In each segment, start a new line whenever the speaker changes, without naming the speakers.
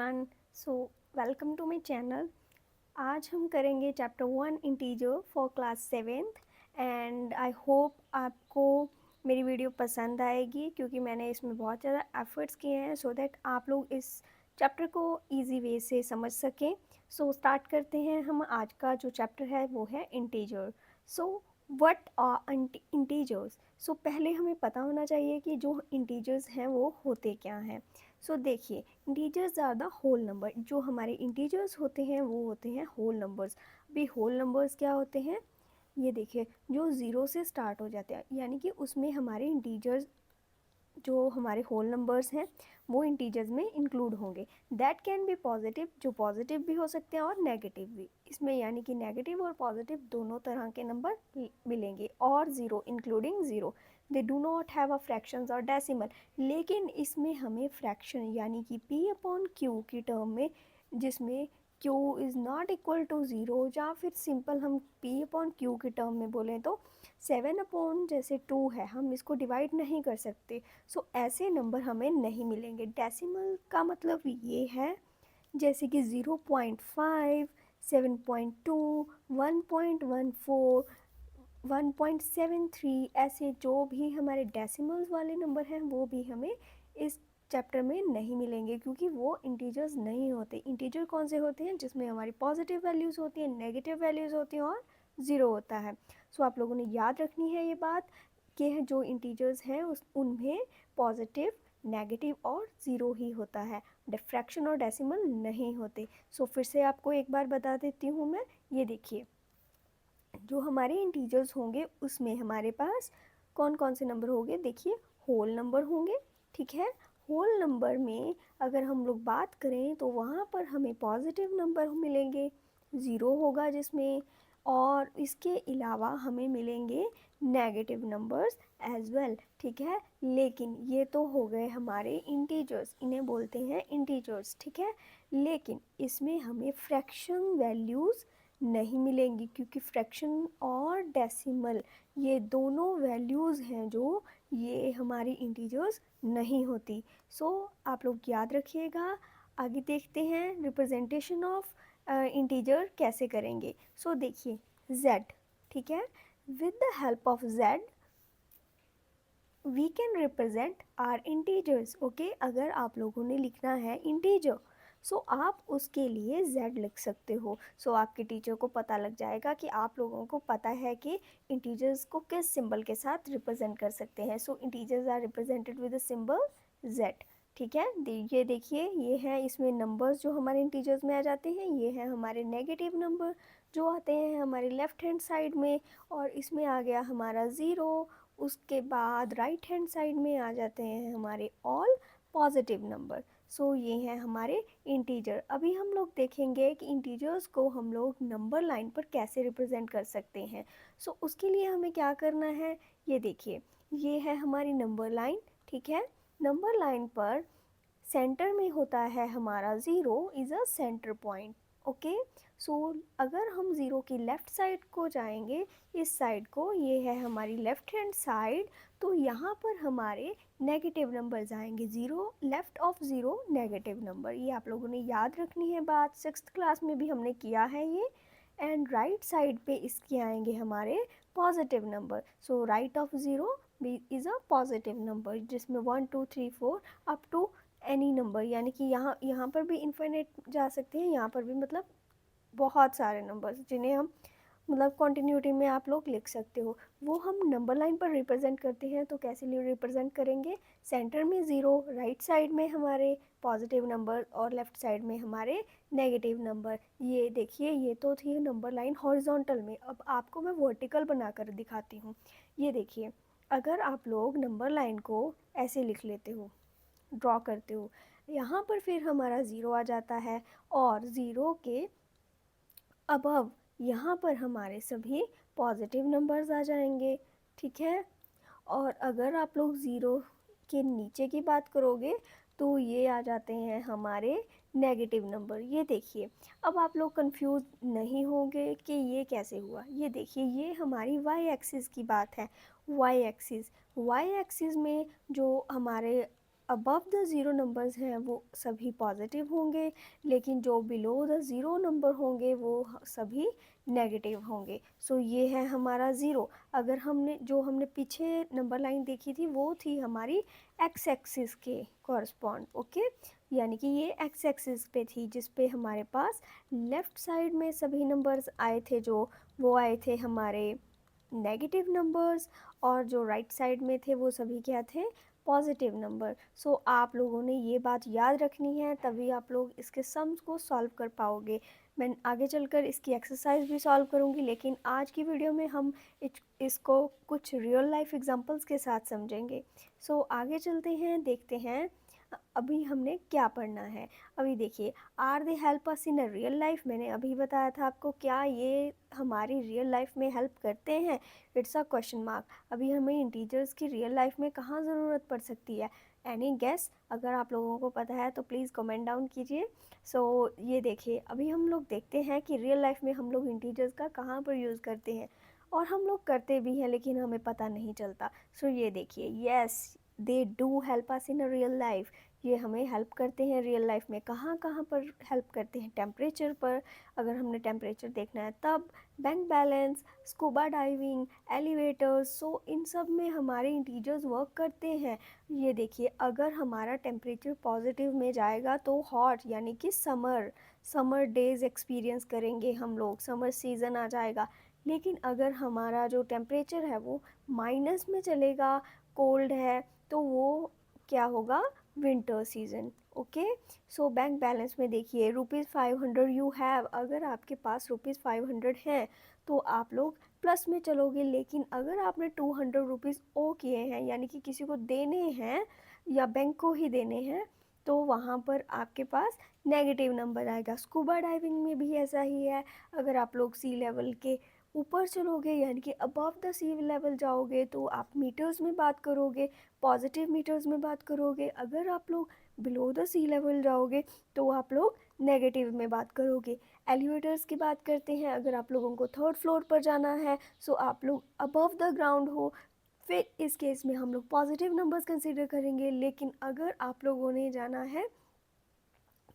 Everyone. So welcome to my channel. आज हम करेंगे chapter 1 integer for class 7th and I hope आपको मेरी वीडियो पसंद आएगी क्योंकि मैंने इसमें बहुत ज़्यादा एफर्ट्स किए हैं सो दैट आप लोग इस चैप्टर को इजी वे से समझ सकें। सो स्टार्ट करते हैं। हम आज का जो चैप्टर है वो है integer. So what are integers. So पहले हमें पता होना चाहिए कि जो इंटीजर्स हैं वो होते क्या हैं। सो देखिए, integers are the whole number. जो हमारे इंटीजर्स होते हैं वो होते हैं होल नंबर्स। अभी होल नंबर्स क्या होते हैं, ये देखिए, जो ज़ीरो से स्टार्ट हो जाते हैं, यानी कि उसमें हमारे इंटीजर्स जो हमारे होल नंबर्स हैं वो इंटीजर्स में इंक्लूड होंगे। दैट कैन बी पॉजिटिव, जो पॉजिटिव भी हो सकते हैं और नेगेटिव भी इसमें, यानी कि नेगेटिव और पॉजिटिव दोनों तरह के नंबर मिलेंगे। और zero including zero. They do not have a fractions और डेसिमल। लेकिन इसमें हमें फ्रैक्शन यानी कि p अपॉन q की टर्म में, जिसमें q is not equal to zero, या फिर सिंपल हम p अपॉन q की टर्म में बोलें तो 7 अपॉन जैसे 2 है, हम इसको डिवाइड नहीं कर सकते। सो ऐसे नंबर हमें नहीं मिलेंगे। डेसिमल का मतलब ये है जैसे कि 0.5, 7.2, 1.14, 1.73, ऐसे जो भी हमारे डेसिमल्स वाले नंबर हैं वो भी हमें इस चैप्टर में नहीं मिलेंगे क्योंकि वो इंटीजर्स नहीं होते। इंटीजर कौन से होते हैं, जिसमें हमारी पॉजिटिव वैल्यूज़ होती हैं, नेगेटिव वैल्यूज़ होती हैं और ज़ीरो होता है। सो आप लोगों ने याद रखनी है ये बात कि जो इंटीजर्स हैं उनमें पॉजिटिव, नेगेटिव और ज़ीरो ही होता है, फ्रैक्शन और डेसिमल नहीं होते। सो फिर से आपको एक बार बता देती हूँ मैं। ये देखिए, जो हमारे इंटीजर्स होंगे उसमें हमारे पास कौन कौन से नंबर होंगे। देखिए, होल नंबर होंगे, ठीक है। होल नंबर में अगर हम लोग बात करें तो वहाँ पर हमें पॉजिटिव नंबर मिलेंगे, ज़ीरो होगा जिसमें, और इसके अलावा हमें मिलेंगे नेगेटिव नंबर्स एज वेल, ठीक है। लेकिन ये तो हो गए हमारे इंटीजर्स, इन्हें बोलते हैं इंटीजर्स, ठीक है। लेकिन इसमें हमें फ्रैक्शन वैल्यूज़ नहीं मिलेंगी क्योंकि फ्रैक्शन और डेसिमल ये दोनों वैल्यूज़ हैं जो ये हमारी इंटीजर्स नहीं होती। सो आप लोग याद रखिएगा। आगे देखते हैं रिप्रेजेंटेशन ऑफ इंटीजर कैसे करेंगे। सो देखिए, z, ठीक है, with the help of z we can represent our integers. Okay, अगर आप लोगों ने लिखना है इंटीजर सो आप उसके लिए z लिख सकते हो। सो आपके टीचर को पता लग जाएगा कि आप लोगों को पता है कि इंटीजर्स को किस सिंबल के साथ रिप्रेजेंट कर सकते हैं। So integers are represented with the symbol z, ठीक है। ये देखिए, ये है इसमें नंबर्स जो हमारे इंटीजर्स में आ जाते हैं, ये है हमारे नेगेटिव नंबर जो आते हैं हमारे लेफ़्ट हैंड साइड में, और इसमें आ गया हमारा ज़ीरो। उसके बाद राइट हैंड साइड में आ जाते हैं हमारे ऑल पॉजिटिव नंबर। सो ये हैं हमारे इंटीजर। अभी हम लोग देखेंगे कि इंटीजर्स को हम लोग नंबर लाइन पर कैसे रिप्रेजेंट कर सकते हैं। सो उसके लिए हमें क्या करना है, ये देखिए, ये है हमारी नंबर लाइन, ठीक है। नंबर लाइन पर सेंटर में होता है हमारा zero is a centre point, okay. So अगर हम ज़ीरो की लेफ़्ट साइड को जाएंगे, इस साइड को, ये है हमारी लेफ़्ट हैंड साइड, तो यहाँ पर हमारे नेगेटिव नंबर्स आएंगे। Zero, left of zero negative number, ये आप लोगों ने याद रखनी है बात, 6th क्लास में भी हमने किया है ये। एंड राइट साइड पे इसके आएंगे हमारे positive number. So right of zero is a positive number जिसमें 1 2 3 4 अप टू एनी नंबर, यानी कि यहाँ पर भी इन्फिनिट जा सकते हैं, यहाँ पर भी, मतलब बहुत सारे नंबर्स जिन्हें हम मतलब कॉन्टीन्यूटी में आप लोग लिख सकते हो, वो हम नंबर लाइन पर रिप्रेजेंट करते हैं। तो कैसे रिप्रेजेंट करेंगे, सेंटर में ज़ीरो, राइट साइड में हमारे पॉजिटिव नंबर और लेफ़्ट साइड में हमारे नेगेटिव नंबर। ये देखिए, ये तो थी नंबर लाइन हॉरिजॉन्टल में। अब आपको मैं वर्टिकल बनाकर दिखाती हूँ। ये देखिए, अगर आप लोग नंबर लाइन को ऐसे लिख लेते हो, ड्रॉ करते हो, यहाँ पर फिर हमारा ज़ीरो आ जाता है, और ज़ीरो के अबव यहाँ पर हमारे सभी पॉजिटिव नंबर्स आ जाएंगे, ठीक है। और अगर आप लोग ज़ीरो के नीचे की बात करोगे तो ये आ जाते हैं हमारे नेगेटिव नंबर। ये देखिए, अब आप लोग कंफ्यूज नहीं होंगे कि ये कैसे हुआ। ये देखिए, ये हमारी वाई एक्सिस की बात है। वाई एक्सिस में जो हमारे अबव द ज़ीरो नंबर्स हैं वो सभी पॉजिटिव होंगे, लेकिन जो बिलो द ज़ीरो नंबर होंगे वो सभी नेगेटिव होंगे। सो ये है हमारा ज़ीरो। अगर हमने पीछे नंबर लाइन देखी थी वो थी हमारी एक्स एक्सिस के कॉरस्पॉन्ड, ओके, यानी कि ये एक्स एक्सिस पे थी जिस पे हमारे पास लेफ़्ट साइड में सभी नंबर्स आए थे, जो वो आए थे हमारे नेगेटिव नंबर्स, और जो राइट साइड में थे वो सभी क्या थे, पॉजिटिव नंबर। सो आप लोगों ने ये बात याद रखनी है, तभी आप लोग इसके सम्स को सॉल्व कर पाओगे। मैं आगे चलकर इसकी एक्सरसाइज भी सॉल्व करूँगी, लेकिन आज की वीडियो में हम इसको कुछ रियल लाइफ एग्जांपल्स के साथ समझेंगे। सो आगे चलते हैं, देखते हैं अभी हमने क्या पढ़ना है। अभी देखिए, are they help us in a real life, मैंने अभी बताया था आपको, क्या ये हमारी रियल लाइफ में हेल्प करते हैं? It's a question mark. अभी हमें इंटीजर्स की रियल लाइफ में कहाँ ज़रूरत पड़ सकती है? Any guess? अगर आप लोगों को पता है तो प्लीज़ कमेंट डाउन कीजिए। सो ये देखिए, अभी हम लोग देखते हैं कि रियल लाइफ में हम लोग इंटीजर्स का कहाँ पर यूज़ करते हैं, और हम लोग करते भी हैं लेकिन हमें पता नहीं चलता। सो ये देखिए, yes, they do help us in a real life. ये हमें हेल्प करते हैं रियल लाइफ में। कहाँ कहाँ पर हेल्प करते हैं? टेम्परेचर पर, अगर हमने टेम्परेचर देखना है तब, bank balance, scuba diving, elevators, so इन सब में हमारे इंटीजर्स वर्क करते हैं। ये देखिए, अगर हमारा टेम्परेचर पॉजिटिव में जाएगा तो हॉट, यानी कि समर डेज एक्सपीरियंस करेंगे हम लोग, समर सीज़न आ जाएगा। लेकिन अगर हमारा जो टेम्परेचर है वो माइनस में चलेगा, कोल्ड है, तो वो क्या होगा, winter season, okay. So bank balance में देखिए, ₹500 यू हैव, अगर आपके पास ₹500 हैं तो आप लोग प्लस में चलोगे। लेकिन अगर आपने ₹200 ओ किए हैं, यानी कि किसी को देने हैं या बैंक को ही देने हैं, तो वहाँ पर आपके पास नेगेटिव नंबर आएगा। स्कूबा डाइविंग में भी ऐसा ही है। अगर आप लोग सी लेवल के ऊपर चलोगे, यानी कि अबव द सी लेवल जाओगे, तो आप मीटर्स में बात करोगे, पॉजिटिव मीटर्स में बात करोगे। अगर आप लोग बिलो द सी लेवल जाओगे तो आप लोग नेगेटिव में बात करोगे। एलिवेटर्स की बात करते हैं, अगर आप लोगों को थर्ड फ्लोर पर जाना है, सो आप लोग अबव द ग्राउंड हो, फिर इस केस में हम लोग पॉजिटिव नंबर्स कंसीडर करेंगे। लेकिन अगर आप लोगों ने जाना है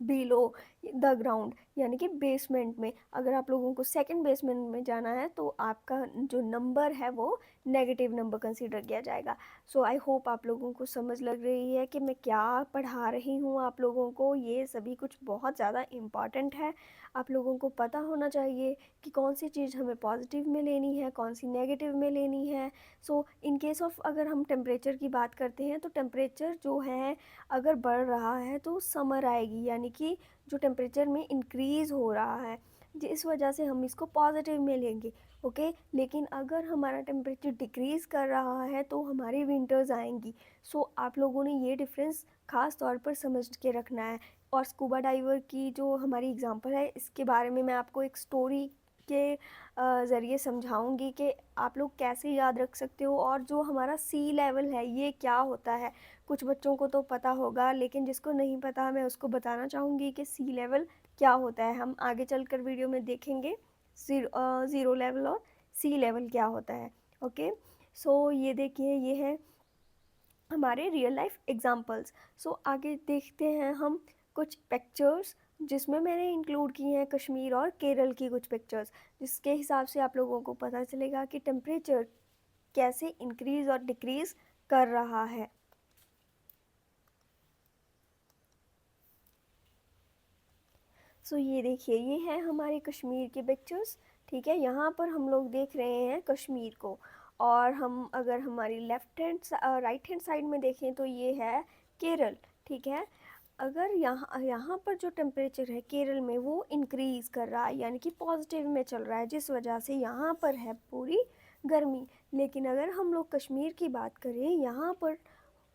बिलो द ग्राउंड, यानी कि बेसमेंट में, अगर आप लोगों को सेकंड बेसमेंट में जाना है, तो आपका जो नंबर है वो नेगेटिव नंबर कंसीडर किया जाएगा। सो आई होप आप लोगों को समझ लग रही है कि मैं क्या पढ़ा रही हूँ आप लोगों को। ये सभी कुछ बहुत ज़्यादा इम्पॉर्टेंट है, आप लोगों को पता होना चाहिए कि कौन सी चीज़ हमें पॉजिटिव में लेनी है, कौन सी नेगेटिव में लेनी है। सो इन केस ऑफ अगर हम टेम्परेचर की बात करते हैं, तो टेम्परेचर जो है अगर बढ़ रहा है तो समर आएगी, यानी कि जो टेम्परेचर में इंक्रीज़ हो रहा है, जिस वजह से हम इसको पॉजिटिव में लेंगे, ओके। लेकिन अगर हमारा टेम्परेचर डिक्रीज़ कर रहा है तो हमारी विंटर्स आएंगी। सो आप लोगों ने ये डिफरेंस ख़ास तौर पर समझ के रखना है। और स्कूबा डाइवर की जो हमारी एग्जांपल है, इसके बारे में मैं आपको एक स्टोरी के ज़रिए समझाऊंगी कि आप लोग कैसे याद रख सकते हो। और जो हमारा सी लेवल है ये क्या होता है, कुछ बच्चों को तो पता होगा, लेकिन जिसको नहीं पता मैं उसको बताना चाहूँगी कि सी लेवल क्या होता है। हम आगे चलकर वीडियो में देखेंगे ज़ीरो लेवल और सी लेवल क्या होता है, ओके। सो ये देखिए, ये है हमारे रियल लाइफ एग्जांपल्स। सो आगे देखते हैं हम कुछ पिक्चर्स, जिसमें मैंने इंक्लूड की हैं कश्मीर और केरल की कुछ पिक्चर्स, जिसके हिसाब से आप लोगों को पता चलेगा कि टेम्परेचर कैसे इंक्रीज़ और डिक्रीज़ कर रहा है। सो ये देखिए, ये है हमारे कश्मीर के पिक्चर्स, ठीक है। यहाँ पर हम लोग देख रहे हैं कश्मीर को, और हम अगर हमारी राइट हैंड साइड में देखें तो ये है केरल, ठीक है। अगर यहाँ यहाँ पर जो टेम्परेचर है केरल में वो इंक्रीज़ कर रहा है, यानी कि पॉजिटिव में चल रहा है, जिस वजह से यहाँ पर है पूरी गर्मी। लेकिन अगर हम लोग कश्मीर की बात करें, यहाँ पर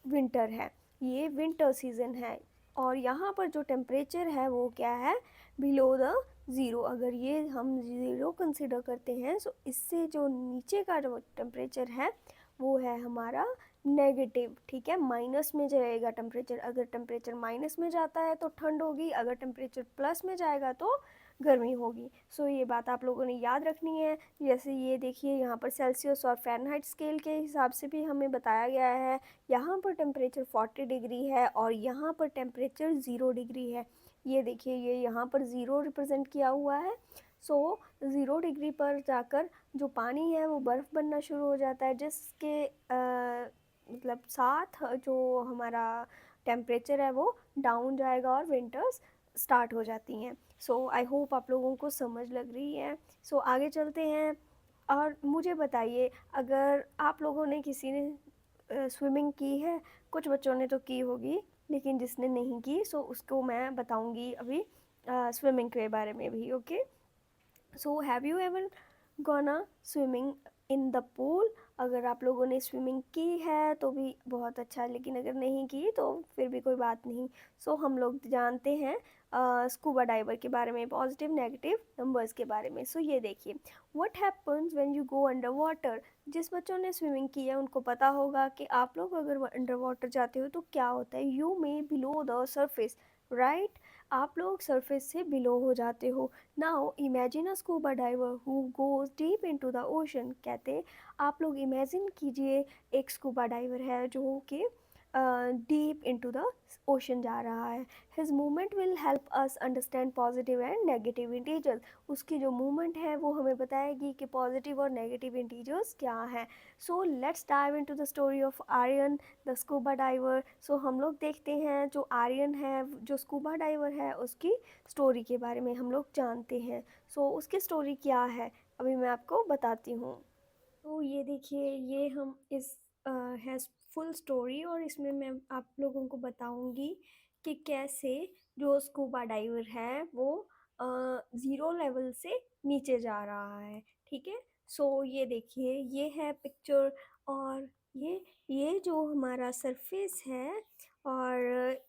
विंटर है, ये विंटर सीज़न है, और यहाँ पर जो टेम्परेचर है वो क्या है, बिलो द ज़ीरो। अगर ये हम ज़ीरो कंसिडर करते हैं, तो इससे जो नीचे का जो टेम्परेचर है वो है हमारा नेगेटिव, ठीक है, माइनस में जाएगा टेम्परेचर। अगर टेम्परेचर माइनस में जाता है तो ठंड होगी, अगर टेम्परेचर प्लस में जाएगा तो गर्मी होगी। सो ये बात आप लोगों ने याद रखनी है। जैसे ये देखिए यहाँ पर सेल्सियस और फ़ारेनहाइट स्केल के हिसाब से भी हमें बताया गया है। यहाँ पर टेम्परेचर 40 डिग्री है और यहाँ पर टेम्परेचर 0 डिग्री है। ये देखिए ये यहाँ पर 0 रिप्रेजेंट किया हुआ है। सो 0 डिग्री पर जाकर जो पानी है वो बर्फ़ बनना शुरू हो जाता है, जिसके मतलब साथ जो हमारा टेम्परेचर है वो डाउन जाएगा और विंटर्स स्टार्ट हो जाती हैं। सो आई होप आप लोगों को समझ लग रही है। सो आगे चलते हैं और मुझे बताइए, अगर आप लोगों ने किसी ने स्विमिंग की है, कुछ बच्चों ने तो की होगी, लेकिन जिसने नहीं की सो उसको मैं बताऊंगी अभी स्विमिंग के बारे में भी। Okay, so have you ever gonna swimming in the pool? अगर आप लोगों ने स्विमिंग की है तो भी बहुत अच्छा, लेकिन अगर नहीं की तो फिर भी कोई बात नहीं। सो हम लोग जानते हैं स्कूबा डाइवर के बारे में, पॉजिटिव नेगेटिव नंबर्स के बारे में। सो ये देखिए, what happens when you go under water. जिस बच्चों ने स्विमिंग की है उनको पता होगा कि आप लोग अगर अंडर वाटर जाते हो तो क्या होता है। You may below the surface, right? आप लोग सरफेस से बिलो हो जाते हो। Now imagine a scuba diver who goes deep into the ocean. कहते आप लोग इमेजिन कीजिए एक स्कूबा डाइवर है जो कि डीप इनटू द ओशन जा रहा है। His movement will help us understand positive and negative integers. उसकी जो मूवमेंट है वो हमें बताएगी कि पॉजिटिव और नेगेटिव इंटीजर्स क्या हैं। So let's dive into the story of Aryan the scuba diver. So हम लोग देखते हैं जो आर्यन है, जो स्कूबा डाइवर है, उसकी स्टोरी के बारे में हम लोग जानते हैं। सो उसकी स्टोरी क्या है अभी मैं आपको बताती हूँ। तो ये देखिए, ये हम इस है फुल स्टोरी और इसमें मैं आप लोगों को बताऊंगी कि कैसे जो स्कूबा डाइवर है वो ज़ीरो लेवल से नीचे जा रहा है। ठीक है, सो ये देखिए ये है पिक्चर, और ये जो हमारा सरफेस है और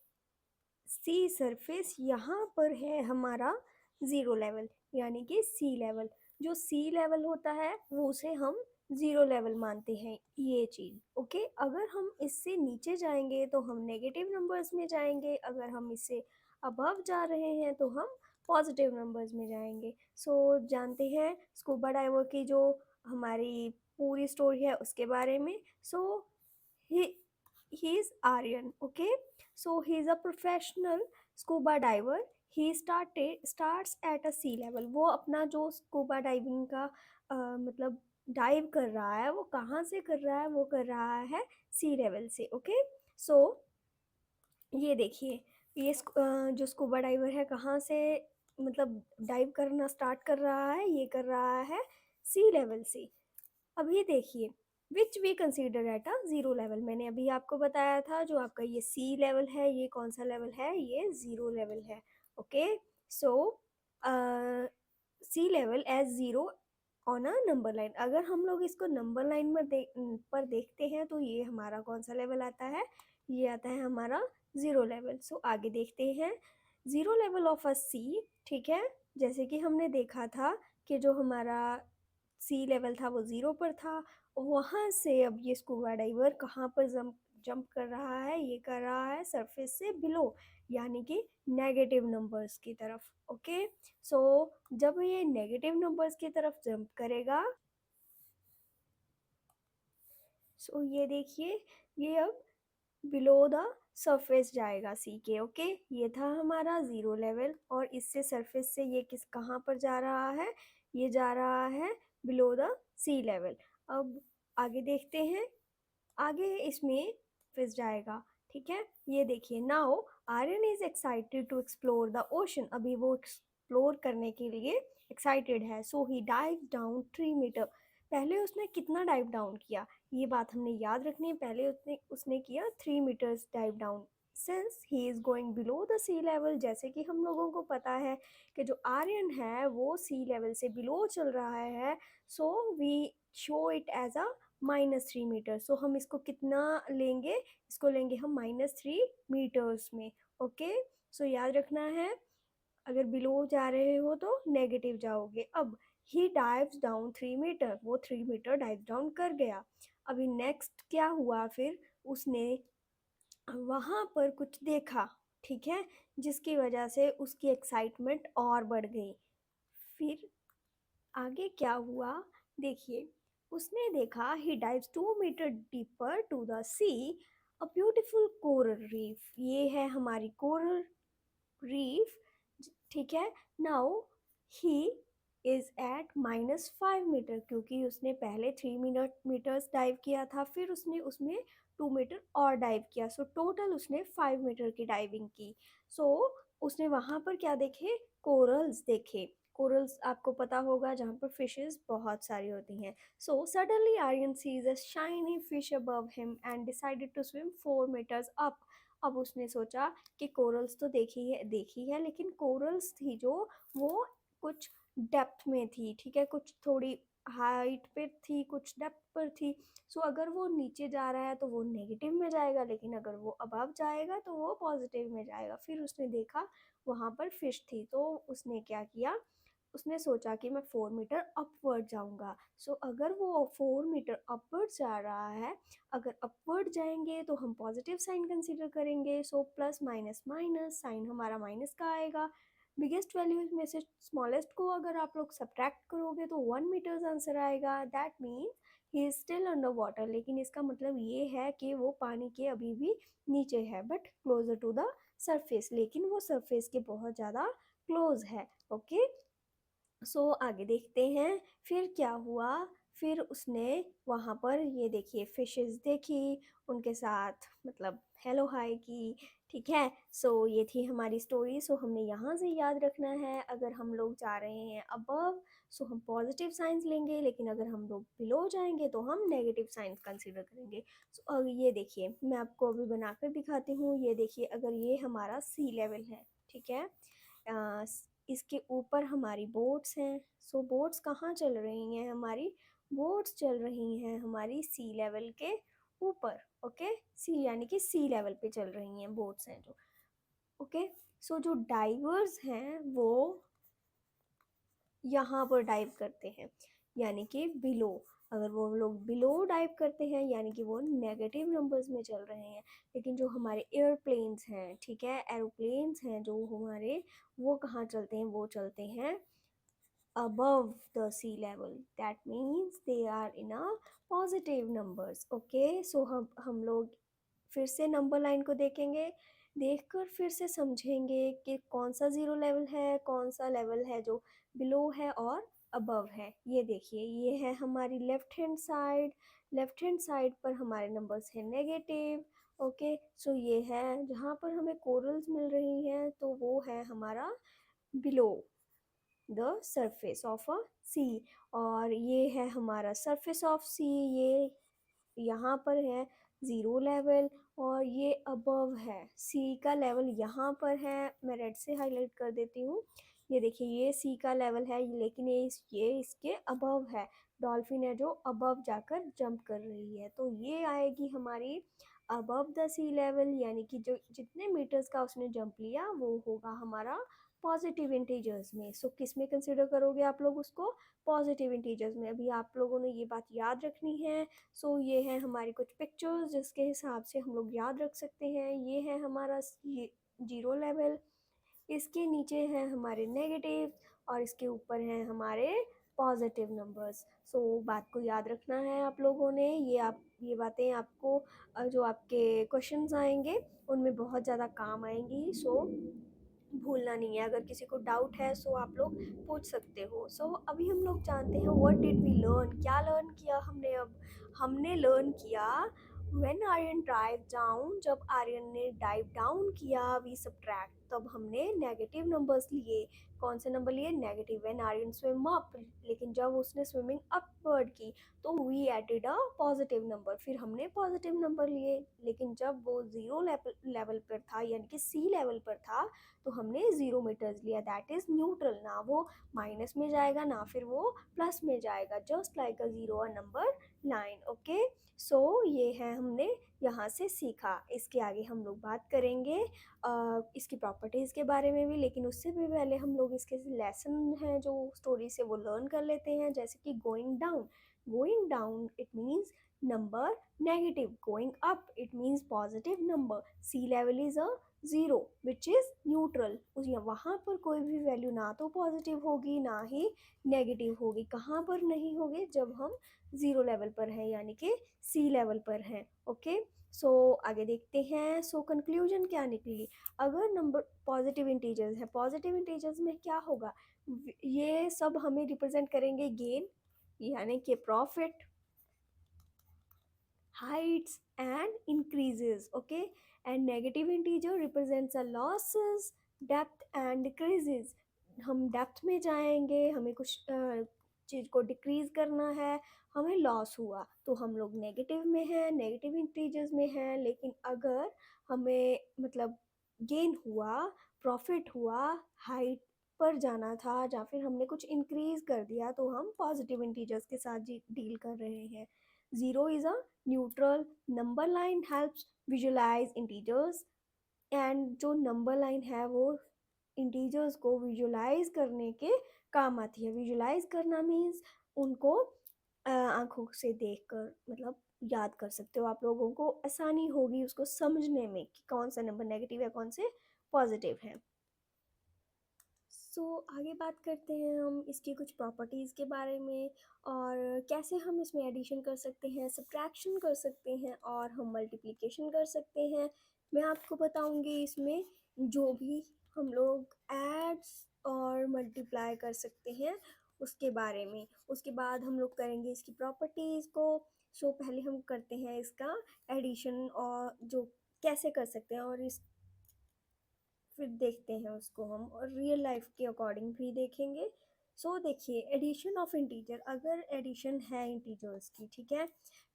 सी सरफेस, यहाँ पर है हमारा ज़ीरो लेवल, यानी कि सी लेवल। जो सी लेवल होता है वो उसे हम ज़ीरो लेवल मानते हैं, ये चीज़। ओके, अगर हम इससे नीचे जाएंगे तो हम नेगेटिव नंबर्स में जाएंगे, अगर हम इससे अबव जा रहे हैं तो हम पॉजिटिव नंबर्स में जाएंगे। सो जानते हैं स्कूबा डाइवर की जो हमारी पूरी स्टोरी है उसके बारे में। सो he is Aryan. Okay, so he is a professional scuba diver. He starts at a sea level. वो अपना जो स्कूबा डाइविंग का मतलब डाइव कर रहा है वो कहाँ से कर रहा है, वो कर रहा है सी लेवल से। ओके, सो ये देखिए ये जो स्कूबा डाइवर है कहाँ से मतलब डाइव करना स्टार्ट कर रहा है, ये कर रहा है सी लेवल से। अब ये देखिए, which we consider at a zero level. मैंने अभी आपको बताया था जो आपका ये सी लेवल है, ये कौन सा लेवल है, ये ज़ीरो लेवल है। Okay, so sea level as zero on a number line. अगर हम लोग इसको नंबर लाइन में पर देखते हैं तो ये हमारा कौन सा लेवल आता है, ये आता है हमारा ज़ीरो लेवल। सो आगे देखते हैं ज़ीरो लेवल ऑफ अ सी। ठीक है, जैसे कि हमने देखा था कि जो हमारा सी लेवल था वो ज़ीरो पर था, वहाँ से अब ये स्कूबा डाइवर कहाँ पर जंप जंप कर रहा है, ये कर रहा है सरफेस से बिलो, यानी कि नेगेटिव नंबर्स की तरफ। ओके, सो जब ये नेगेटिव नंबर्स की तरफ जंप करेगा, सो ये देखिए ये अब बिलो द सरफेस जाएगा सी के। ओके, ये था हमारा ज़ीरो लेवल और इससे सरफेस से ये किस कहाँ पर जा रहा है, ये जा रहा है बिलो द सी लेवल। अब आगे देखते हैं, आगे इसमें फिस जाएगा। ठीक है, ये देखिए, now Aryan is excited to explore the ocean. अभी वो एक्सप्लोर करने के लिए एक्साइटेड है। So he dive down 3 metre. पहले उसने कितना डाइव डाउन किया, ये बात हमने याद रखनी है। पहले उसने उसने किया 3 metres dive down. Since he is going below the sea level, जैसे कि हम लोगों को पता है कि जो आर्यन है वो सी लेवल से बिलो चल रहा है, so we show it as a -3 metre. So हम इसको कितना लेंगे, इसको लेंगे हम -3 मीटर्स में। ओके, सो याद रखना है अगर बिलो जा रहे हो तो नेगेटिव जाओगे। अब ही डाइव्स डाउन 3 मीटर, वो 3 मीटर डाइव डाउन कर गया। अभी नेक्स्ट क्या हुआ, फिर उसने वहाँ पर कुछ देखा। ठीक है, जिसकी वजह से उसकी एक्साइटमेंट और बढ़ गई। फिर आगे क्या हुआ, देखिए, उसने देखा he dives 2 metre deeper to the sea, a beautiful coral reef, ये है हमारी कोरल रीफ, ठीक है। Now he is at -5 metre, क्योंकि उसने पहले 3 मीटर्स डाइव किया था, फिर उसने उसमें 2 मीटर और डाइव किया, सो टोटल उसने 5 मीटर की डाइविंग की। सो उसने वहां पर क्या देखे, कोरल्स देखे। कोरल्स आपको पता होगा जहाँ पर फिशेस बहुत सारी होती हैं। So suddenly Aryan sees a shiny fish above him and decided to swim 4 metres up. अब उसने सोचा कि कोरल्स तो देखी है, लेकिन कोरल्स थी जो, वो कुछ डेप्थ में थी, ठीक है, कुछ थोड़ी हाइट पे थी, कुछ डेप्थ पर थी। सो अगर वो नीचे जा रहा है तो वो नेगेटिव में जाएगा, लेकिन अगर वो अबव जाएगा तो वो पॉजिटिव में जाएगा। फिर उसने देखा वहाँ पर फिश थी, तो उसने क्या किया, उसने सोचा कि मैं 4 मीटर अपवर्ड जाऊंगा। सो अगर वो 4 मीटर अपवर्ड जा रहा है, अगर अपवर्ड जाएंगे तो हम पॉजिटिव साइन कंसीडर करेंगे। So plus minus minus, sign हमारा माइनस का आएगा। बिगेस्ट वैल्यू में से स्मॉलेस्ट को अगर आप लोग सब्ट्रैक्ट करोगे तो 1 मीटर्स आंसर आएगा। That means he is still under water, लेकिन इसका मतलब ये है कि वो पानी के अभी भी नीचे है, but closer to the surface, लेकिन वो सरफेस के बहुत ज़्यादा क्लोज है। ओके, सो आगे देखते हैं फिर क्या हुआ। फिर उसने वहाँ पर ये देखिए फिशेस देखी, उनके साथ मतलब हेलो हाय की, ठीक है। सो ये थी हमारी स्टोरी। सो हमने यहाँ से याद रखना है, अगर हम लोग जा रहे हैं अबव सो हम पॉजिटिव साइंस लेंगे, लेकिन अगर हम लोग बिलो जाएंगे तो हम नेगेटिव साइंस कंसिडर करेंगे। सो ये देखिए, मैं आपको अभी बनाकर दिखाती हूँ। ये देखिए, अगर ये हमारा सी लेवल है, ठीक है, इसके ऊपर हमारी बोट्स हैं। सो बोट्स कहाँ चल रही हैं हमारी, बोट्स चल रही हैं हमारी सी लेवल के ऊपर। ओके, सी यानी कि सी लेवल पे चल रही हैं बोट्स हैं जो। ओके, सो जो डाइवर्स हैं वो यहाँ पर डाइव करते हैं, यानी कि बिलो। अगर वो लोग बिलो डाइव करते हैं यानी कि वो नेगेटिव नंबर्स में चल रहे हैं। लेकिन जो हमारे एयरप्लेन्स हैं, ठीक है, एरोप्लेन्स हैं जो हमारे, वो कहाँ चलते हैं, वो चलते हैं above the sea level. That means they are in a positive numbers. Okay, so हम लोग फिर से नंबर लाइन को देखेंगे, देखकर फिर से समझेंगे कि कौन सा ज़ीरो लेवल है, कौन सा लेवल है जो बिलो है और अबव है। ये देखिए, ये है हमारी left hand side, left hand side पर हमारे नंबर्स हैं नेगेटिव। ओके, सो ये है जहाँ पर हमें कोरल्स मिल रही हैं, तो वो है हमारा below the surface of a sea. और ये है हमारा सरफेस ऑफ सी, ये यहाँ पर है ज़ीरो लेवल, और ये अबव है, सी का लेवल यहाँ पर है। मैं रेड से हाईलाइट कर देती हूँ। ये देखिए, ये सी का लेवल है, लेकिन ये इसके अबव है। डॉल्फिन है जो अबव जाकर जंप कर रही है, तो ये आएगी हमारी अबव द सी लेवल, यानी कि जो जितने मीटर्स का उसने जंप लिया वो होगा हमारा पॉजिटिव इंटीजर्स में। सो किस में कंसिडर करोगे आप लोग उसको, पॉजिटिव इंटीजर्स में। अभी आप लोगों ने ये बात याद रखनी है। सो ये है हमारी कुछ पिक्चर्स जिसके हिसाब से हम लोग याद रख सकते हैं। ये है हमारा ये जीरो लेवल, इसके नीचे हैं हमारे नेगेटिव, और इसके ऊपर हैं हमारे पॉजिटिव नंबर्स। सो बात को याद रखना है आप लोगों ने। ये बातें आपको जो आपके क्वेश्चंस आएंगे उनमें बहुत ज़्यादा काम आएंगी। सो भूलना नहीं है। अगर किसी को डाउट है सो आप लोग पूछ सकते हो। सो अभी हम लोग जानते हैं व्हाट डिड वी लर्न, क्या लर्न किया हमने। अब हमने लर्न किया व्हेन आर्यन डाइव डाउन, जब आर्यन ने डाइव डाउन किया, वी सब्ट्रैक्ट, तब हमने नेगेटिव नंबर्स लिए। कौन से नंबर लिए, negative. When Aryan swim up, लेकिन जब उसने स्विमिंग अपवर्ड की तो we added a positive number, फिर हमने पॉजिटिव नंबर लिए। लेकिन जब वो ज़ीरो लेवल पर था यानी कि सी लेवल पर था तो हमने 0 मीटर्स लिया। दैट इज़ न्यूट्रल, ना वो माइनस में जाएगा ना फिर वो प्लस में जाएगा, just like a zero a number line. Okay, so ये है हमने यहाँ से सीखा। इसके आगे हम लोग बात करेंगे इसकी प्रॉपर्टीज़ के बारे में भी, लेकिन उससे भी पहले हम लोग इसके लेसन हैं जो स्टोरी से वो लर्न कर लेते हैं। जैसे कि going down, going down it means number negative, going up it means positive number, sea level is a zero which is neutral, उस वहाँ पर कोई भी वैल्यू ना तो पॉजिटिव होगी ना ही नेगेटिव होगी। कहाँ पर नहीं होगी? जब हम ज़ीरो लेवल पर हैं यानी कि सी लेवल पर हैं। ओके, सो आगे देखते हैं। सो कंक्लूजन क्या निकली? अगर नंबर पॉजिटिव इंटीजर्स हैं, पॉजिटिव इंटीजर्स में क्या होगा? ये सब हमें रिप्रेजेंट करेंगे गेन यानी कि profit, heights and increases. Okay, and negative integer represents a losses, depth and decreases. हम डेप्थ में जाएंगे, हमें कुछ चीज़ को डिक्रीज करना है, हमें लॉस हुआ तो हम लोग नेगेटिव में हैं, नेगेटिव इंटीजर्स में हैं। लेकिन अगर हमें मतलब गेन हुआ, प्रॉफिट हुआ, हाइट पर जाना था या फिर हमने कुछ इंक्रीज कर दिया तो हम पॉजिटिव इंटीजर्स के साथ डील कर रहे हैं। Zero is a neutral, number line helps visualize integers, and जो नंबर लाइन है वो इंटीजर्स को विजुलाइज करने के काम आती है। विजुलाइज करना मीन्स उनको आंखों से देखकर मतलब याद कर सकते हो, आप लोगों को आसानी होगी उसको समझने में कि कौन सा नंबर नेगेटिव है कौन से पॉजिटिव है। आगे बात करते हैं हम इसकी कुछ प्रॉपर्टीज़ के बारे में और कैसे हम इसमें एडिशन कर सकते हैं, सब्ट्रैक्शन कर सकते हैं और हम मल्टीप्लिकेशन कर सकते हैं। मैं आपको बताऊंगी इसमें जो भी हम लोग ऐड्स और मल्टीप्लाई कर सकते हैं उसके बारे में। उसके बाद हम लोग करेंगे इसकी प्रॉपर्टीज़ को। पहले हम करते हैं इसका एडिशन और जो कैसे कर सकते हैं, और इस फिर देखते हैं उसको हम और रियल लाइफ के अकॉर्डिंग भी देखेंगे। देखिए एडिशन ऑफ इंटीजर, अगर एडिशन है इंटीजर्स की, ठीक है,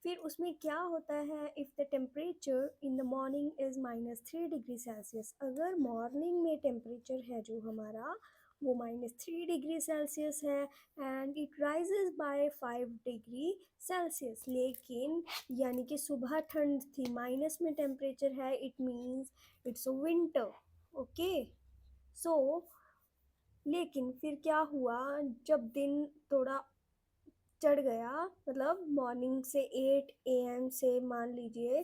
फिर उसमें क्या होता है? If the temperature in the morning is -3 degree celsius, अगर मॉर्निंग में टेम्परेचर है जो हमारा वो -3 डिग्री सेल्सियस है and it rises by 5 degree celsius, लेकिन यानी कि सुबह ठंड थी, माइनस में टेम्परेचर है, it means it's winter. Okay, so लेकिन फिर क्या हुआ? जब दिन थोड़ा चढ़ गया, मतलब मॉर्निंग से 8 AM से मान लीजिए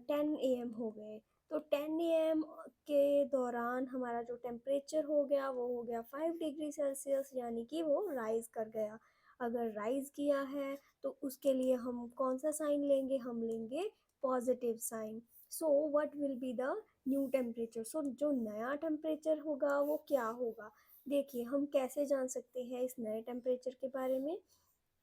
10 AM हो गए, तो 10 AM के दौरान हमारा जो टेम्परेचर हो गया वो हो गया 5 डिग्री सेल्सियस, यानी कि वो राइज कर गया। अगर राइज किया है तो उसके लिए हम कौन सा साइन लेंगे? हम लेंगे positive sign. What will be the new temperature? जो नया टेम्परेचर होगा वो क्या होगा? देखिए हम कैसे जान सकते हैं इस नए टेम्परेचर के बारे में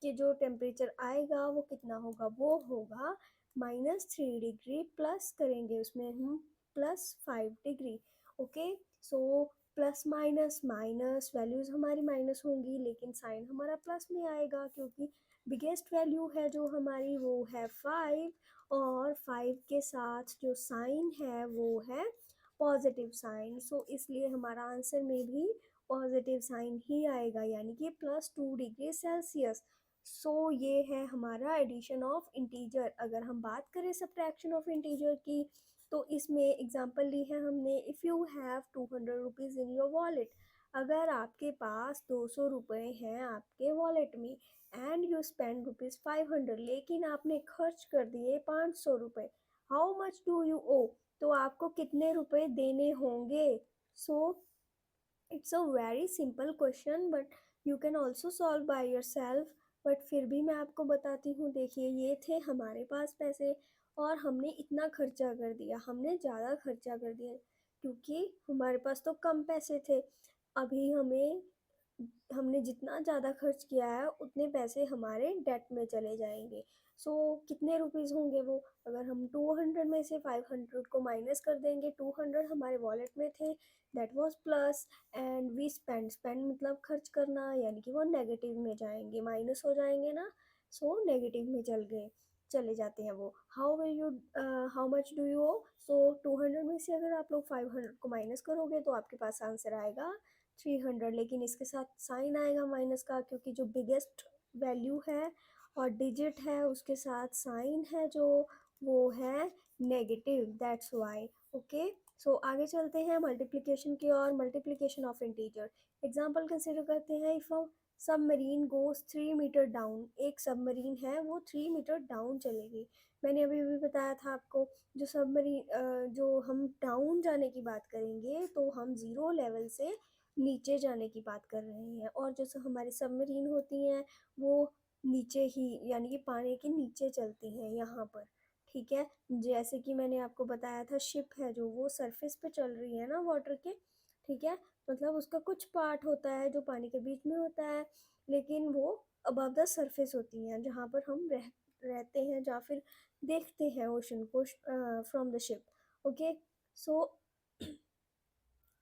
कि जो टेम्परेचर आएगा वो कितना होगा? वो होगा -3 डिग्री, प्लस करेंगे उसमें हम +5 डिग्री। ओके, सो प्लस माइनस माइनस, वैल्यूज़ हमारी माइनस होंगी लेकिन साइन हमारा प्लस में आएगा क्योंकि बिगेस्ट वैल्यू है जो हमारी वो है 5, और 5 के साथ जो साइन है वो है पॉजिटिव साइन। इसलिए हमारा आंसर में भी पॉजिटिव साइन ही आएगा यानी कि +2 डिग्री सेल्सियस। ये है हमारा एडिशन ऑफ इंटीजर। अगर हम बात करें सब्ट्रैक्शन ऑफ इंटीजर की, तो इसमें एग्जांपल ली है हमने। If you have 200 rupees in your wallet, अगर आपके पास 200 रुपये हैं आपके वॉलेट में एंड यू स्पेंड ₹500, लेकिन आपने खर्च कर दिए 500 रुपये, हाउ मच डू यू ओ? तो आपको कितने रुपए देने होंगे? So it's a very simple question but you can also solve by your self. But फिर भी मैं आपको बताती हूँ। देखिए ये थे हमारे पास पैसे और हमने इतना खर्चा कर दिया, हमने ज़्यादा खर्चा कर दिया क्योंकि हमारे पास तो कम पैसे थे। अभी हमने जितना ज़्यादा खर्च किया है उतने पैसे हमारे डेट में चले जाएंगे। कितने रुपीज़ होंगे वो? अगर हम 200 में से 500 को माइनस कर देंगे, 200 हमारे वॉलेट में थे, that was plus, and we spend मतलब खर्च करना, यानी कि वो नेगेटिव में जाएंगे, माइनस हो जाएंगे ना। नेगेटिव में चले जाते हैं वो। हाउ मच डू यू ओ? 200 में से अगर आप लोग 500 को माइनस करोगे तो आपके पास आंसर आएगा 300, लेकिन इसके साथ साइन आएगा माइनस का क्योंकि जो बिगेस्ट वैल्यू है और डिजिट है उसके साथ साइन है जो वो है नेगेटिव, दैट्स वाई। ओके, आगे चलते हैं मल्टीप्लिकेशन की और। Multiplication of integer example consider करते हैं। If submarine goes 3 meter down, एक सबमरीन है वो 3 मीटर डाउन चलेगी। मैंने अभी-अभी बताया था आपको जो हम डाउन जाने की बात करेंगे तो हम ज़ीरो लेवल से नीचे जाने की बात कर रहे हैं, और जो हमारी सबमरीन होती हैं वो नीचे ही यानी कि पानी के नीचे चलती हैं यहाँ पर, ठीक है? जैसे कि मैंने आपको बताया था शिप है जो वो सरफेस पे चल रही है ना वाटर के, ठीक है? मतलब उसका कुछ पार्ट होता है जो पानी के बीच में होता है, लेकिन वो अबव द सरफेस होती हैं जहाँ पर हम रहते हैं या फिर देखते हैं ओशन को फ्रॉम द शिप। ओके, सो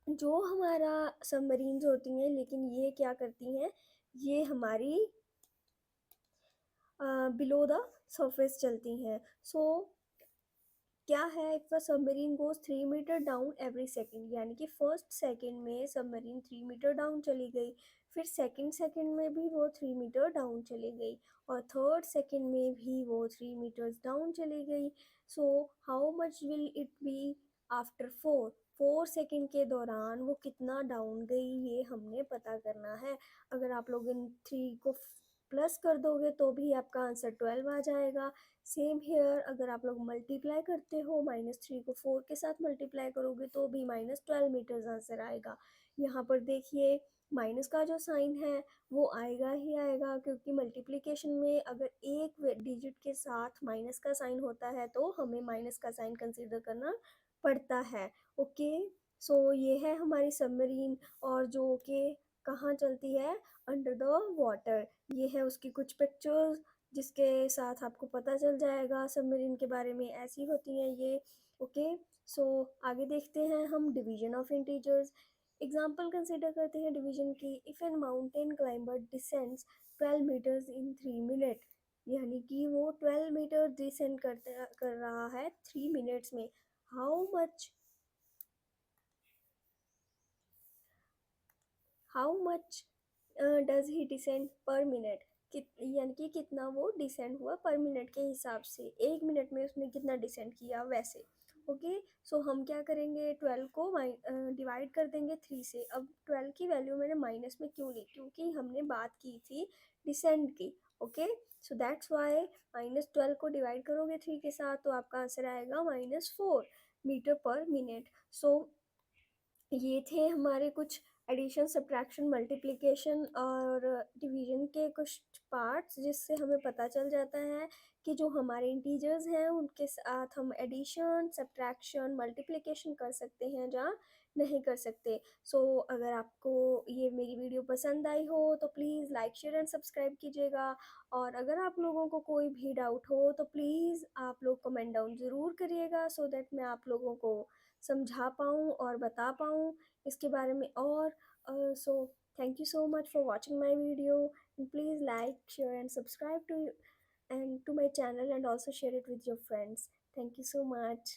जो हमारा सबमरीन्स होती हैं, लेकिन ये क्या करती हैं, ये हमारी बिलो द सरफेस चलती हैं। सो क्या है, if a submarine goes 3 meter down every second, यानी कि फर्स्ट सेकेंड में सबमरीन 3 मीटर डाउन चली गई, फिर सेकेंड सेकेंड में भी वो 3 मीटर डाउन चली गई, और थर्ड सेकेंड में भी वो 3 मीटर्स डाउन चली गई। So how much will it be after 4 second के दौरान वो कितना डाउन गई, ये हमने पता करना है। अगर आप लोग इन 3 को प्लस कर दोगे तो भी आपका आंसर 12 आ जाएगा। सेम हेयर, अगर आप लोग मल्टीप्लाई करते हो -3 को 4 के साथ मल्टीप्लाई करोगे तो भी -12 मीटर्स आंसर आएगा। यहाँ पर देखिए माइनस का जो साइन है वो आएगा ही आएगा, क्योंकि मल्टीप्लिकेशन में अगर एक डिजिट के साथ माइनस का साइन होता है तो हमें माइनस का साइन कंसीडर करना पड़ता है। ओके, सो ये है हमारी सबमरीन, और जो कि कहाँ चलती है, अंडर द वाटर। ये है उसकी कुछ पिक्चर्स जिसके साथ आपको पता चल जाएगा सबमरीन के बारे में, ऐसी होती हैं ये। ओके, सो आगे देखते हैं हम division of integers. Example consider करते हैं डिवीजन की। If an mountain climber descends 12 metres in 3 minute, यानी कि वो 12 मीटर डिसेंड कर रहा है 3 मिनट्स में। How much how much does he descend पर मिनट, यानी कि कितना वो डिसेंड हुआ पर मिनट के हिसाब से, 1 मिनट में उसने कितना डिसेंड किया वैसे। ओके, सो हम क्या करेंगे, 12 को डिवाइड कर देंगे 3 से। अब 12 की वैल्यू मैंने माइनस में क्यों ली, क्योंकि हमने बात की थी डिसेंड की। ओके, सो दैट्स वाई -12 को डिवाइड करोगे 3 के साथ तो आपका आंसर आएगा -4 मीटर पर मिनट। सो ये थे हमारे कुछ एडिशन, सब्ट्रैक्शन, मल्टीप्लिकेशन और डिवीजन के कुछ पार्ट्स, जिससे हमें पता चल जाता है कि जो हमारे इंटीजर्स हैं उनके साथ हम एडिशन, सब्ट्रैक्शन, मल्टीप्लिकेशन कर सकते हैं या नहीं कर सकते। सो अगर आपको ये मेरी वीडियो पसंद आई हो तो please like, share and subscribe कीजिएगा, और अगर आप लोगों को कोई भी डाउट हो तो प्लीज़ आप लोग कमेंट डाउन ज़रूर करिएगा, सो दैट मैं आप लोगों को समझा पाऊँ और बता पाऊँ इसके बारे में। और so thank you so much for watching my video, and please like, share and subscribe to my channel, and also share it with your friends. Thank you so much.